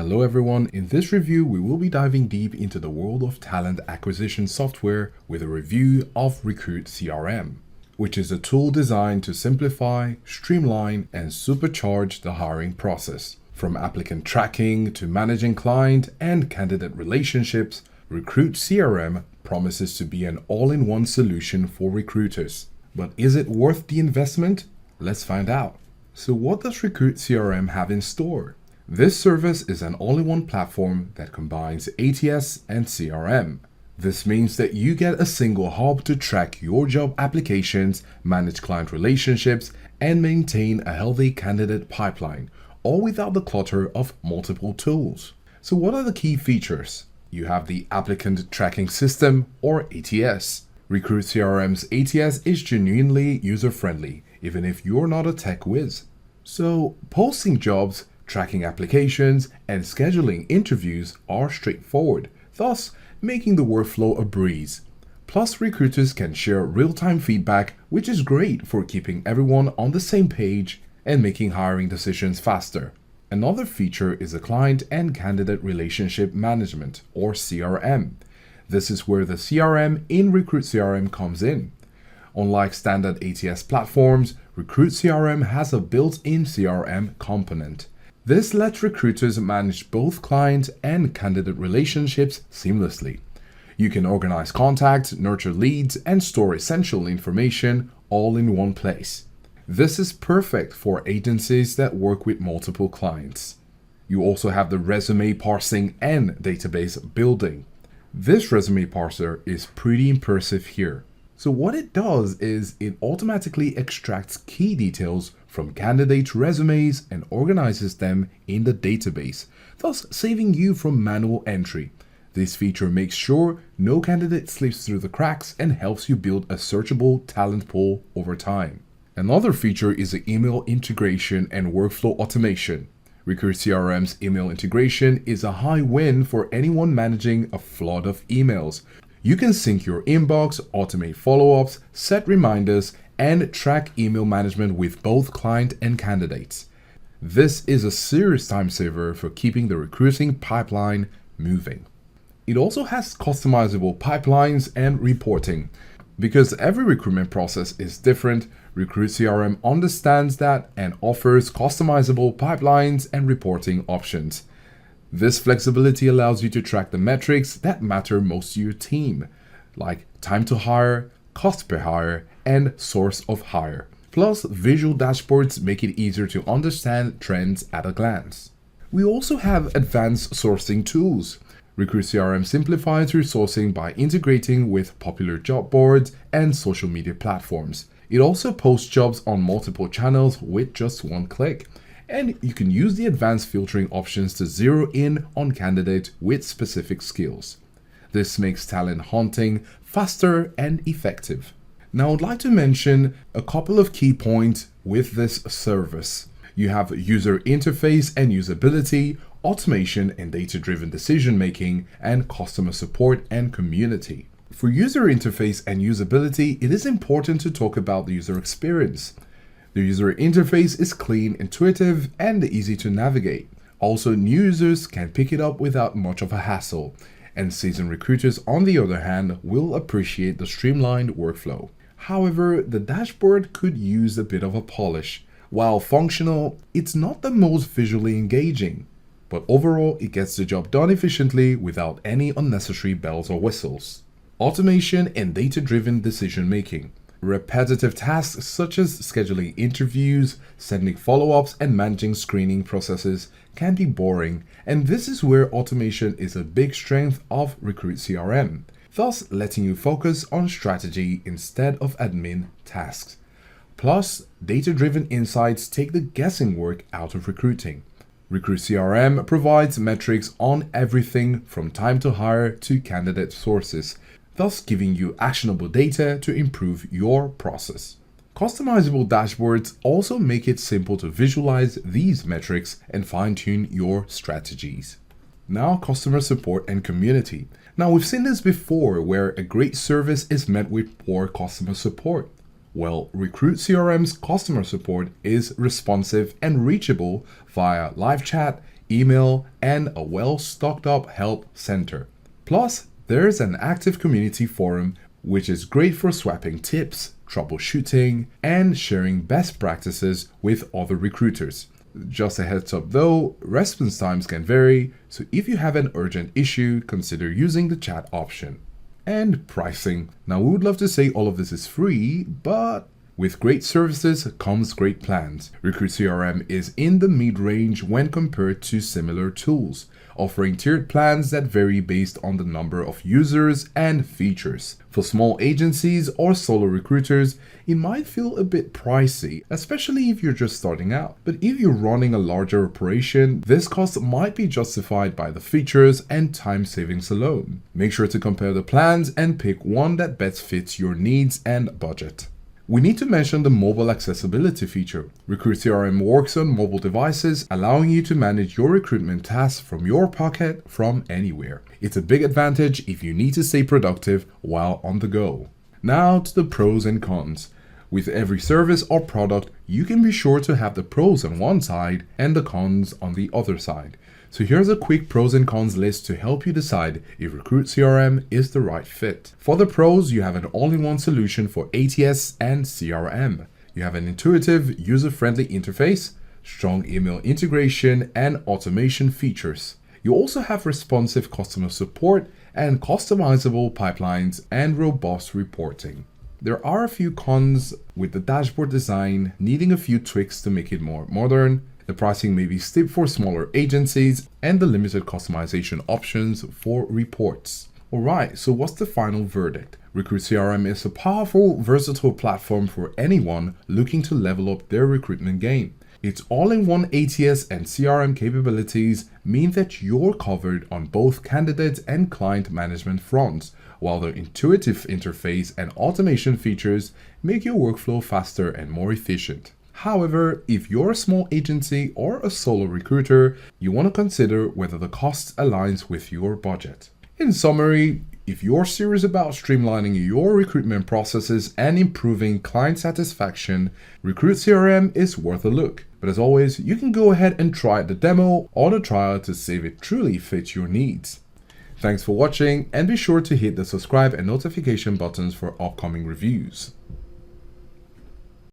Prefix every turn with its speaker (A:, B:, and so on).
A: Hello everyone, in this review we will be diving deep into the world of talent acquisition software with a review of Recruit CRM, which is a tool designed to simplify, streamline, and supercharge the hiring process. From applicant tracking to managing client and candidate relationships, Recruit CRM promises to be an all-in-one solution for recruiters. But is it worth the investment? Let's find out. So what does Recruit CRM have in store? This service is an all-in-one platform that combines ATS and CRM. This means that you get a single hub to track your job applications, manage client relationships, and maintain a healthy candidate pipeline, all without the clutter of multiple tools. So what are the key features? You have the Applicant Tracking System, or ATS. Recruit CRM's ATS is genuinely user-friendly, even if you're not a tech whiz. So posting jobs, tracking applications, and scheduling interviews are straightforward, thus making the workflow a breeze. Plus, recruiters can share real-time feedback, which is great for keeping everyone on the same page and making hiring decisions faster. Another feature is the Client and Candidate Relationship Management, or CRM. This is where the CRM in Recruit CRM comes in. Unlike standard ATS platforms, Recruit CRM has a built-in CRM component. This lets recruiters manage both client and candidate relationships seamlessly. You can organize contacts, nurture leads, and store essential information all in one place. This is perfect for agencies that work with multiple clients. You also have the resume parsing and database building. This resume parser is pretty impressive here. So what it does is it automatically extracts key details from candidates' resumes and organizes them in the database, thus saving you from manual entry. This feature makes sure no candidate slips through the cracks and helps you build a searchable talent pool over time. Another feature is the email integration and workflow automation. Recruit CRM's email integration is a high win for anyone managing a flood of emails. You can sync your inbox, automate follow-ups, set reminders, and track email management with both client and candidates. This is a serious time saver for keeping the recruiting pipeline moving. It also has customizable pipelines and reporting. Because every recruitment process is different, Recruit CRM understands that and offers customizable pipelines and reporting options. This flexibility allows you to track the metrics that matter most to your team, like time to hire, cost per hire, and source of hire. Plus, visual dashboards make it easier to understand trends at a glance. We also have advanced sourcing tools. Recruit CRM simplifies resourcing by integrating with popular job boards and social media platforms. It also posts jobs on multiple channels with just one click. And you can use the advanced filtering options to zero in on candidates with specific skills. This makes talent hunting faster and effective. Now, I'd like to mention a couple of key points with this service. You have user interface and usability, automation and data-driven decision-making, and customer support and community. For user interface and usability, it is important to talk about the user experience. The user interface is clean, intuitive, and easy to navigate. Also, new users can pick it up without much of a hassle, and seasoned recruiters, on the other hand, will appreciate the streamlined workflow. However, the dashboard could use a bit of a polish. While functional, it's not the most visually engaging, but overall, it gets the job done efficiently without any unnecessary bells or whistles. Automation and data-driven decision-making. Repetitive tasks such as scheduling interviews, sending follow-ups, and managing screening processes can be boring, and this is where automation is a big strength of Recruit CRM, thus letting you focus on strategy instead of admin tasks. Plus, data-driven insights take the guessing work out of recruiting. Recruit CRM provides metrics on everything from time to hire to candidate sources, thus giving you actionable data to improve your process. Customizable dashboards also make it simple to visualize these metrics and fine-tune your strategies. Now, customer support and community. Now, we've seen this before where a great service is met with poor customer support. Well, Recruit CRM's customer support is responsive and reachable via live chat, email, and a well-stocked up help center. Plus, there's an active community forum which is great for swapping tips, troubleshooting, and sharing best practices with other recruiters. Just a heads up though, response times can vary, so if you have an urgent issue, consider using the chat option. And pricing. Now, we would love to say all of this is free, but with great services comes great plans. Recruit CRM is in the mid-range when compared to similar tools, offering tiered plans that vary based on the number of users and features. For small agencies or solo recruiters, it might feel a bit pricey, especially if you're just starting out. But if you're running a larger operation, this cost might be justified by the features and time savings alone. Make sure to compare the plans and pick one that best fits your needs and budget. We need to mention the mobile accessibility feature. Recruit CRM works on mobile devices, allowing you to manage your recruitment tasks from your pocket from anywhere. It's a big advantage if you need to stay productive while on the go. Now to the pros and cons. With every service or product, you can be sure to have the pros on one side and the cons on the other side. So here's a quick pros and cons list to help you decide if Recruit CRM is the right fit. For the pros, you have an all-in-one solution for ATS and CRM. You have an intuitive, user-friendly interface, strong email integration, and automation features. You also have responsive customer support and customizable pipelines and robust reporting. There are a few cons, with the dashboard design needing a few tweaks to make it more modern. The pricing may be steep for smaller agencies, and the limited customization options for reports. Alright, so what's the final verdict? Recruit CRM is a powerful, versatile platform for anyone looking to level up their recruitment game. Its all-in-one ATS and CRM capabilities mean that you're covered on both candidate and client management fronts, while the intuitive interface and automation features make your workflow faster and more efficient. However, if you're a small agency or a solo recruiter, you want to consider whether the cost aligns with your budget. In summary, if you're serious about streamlining your recruitment processes and improving client satisfaction, Recruit CRM is worth a look. But as always, you can go ahead and try the demo or the trial to see if it truly fits your needs. Thanks for watching, and be sure to hit the subscribe and notification buttons for upcoming reviews.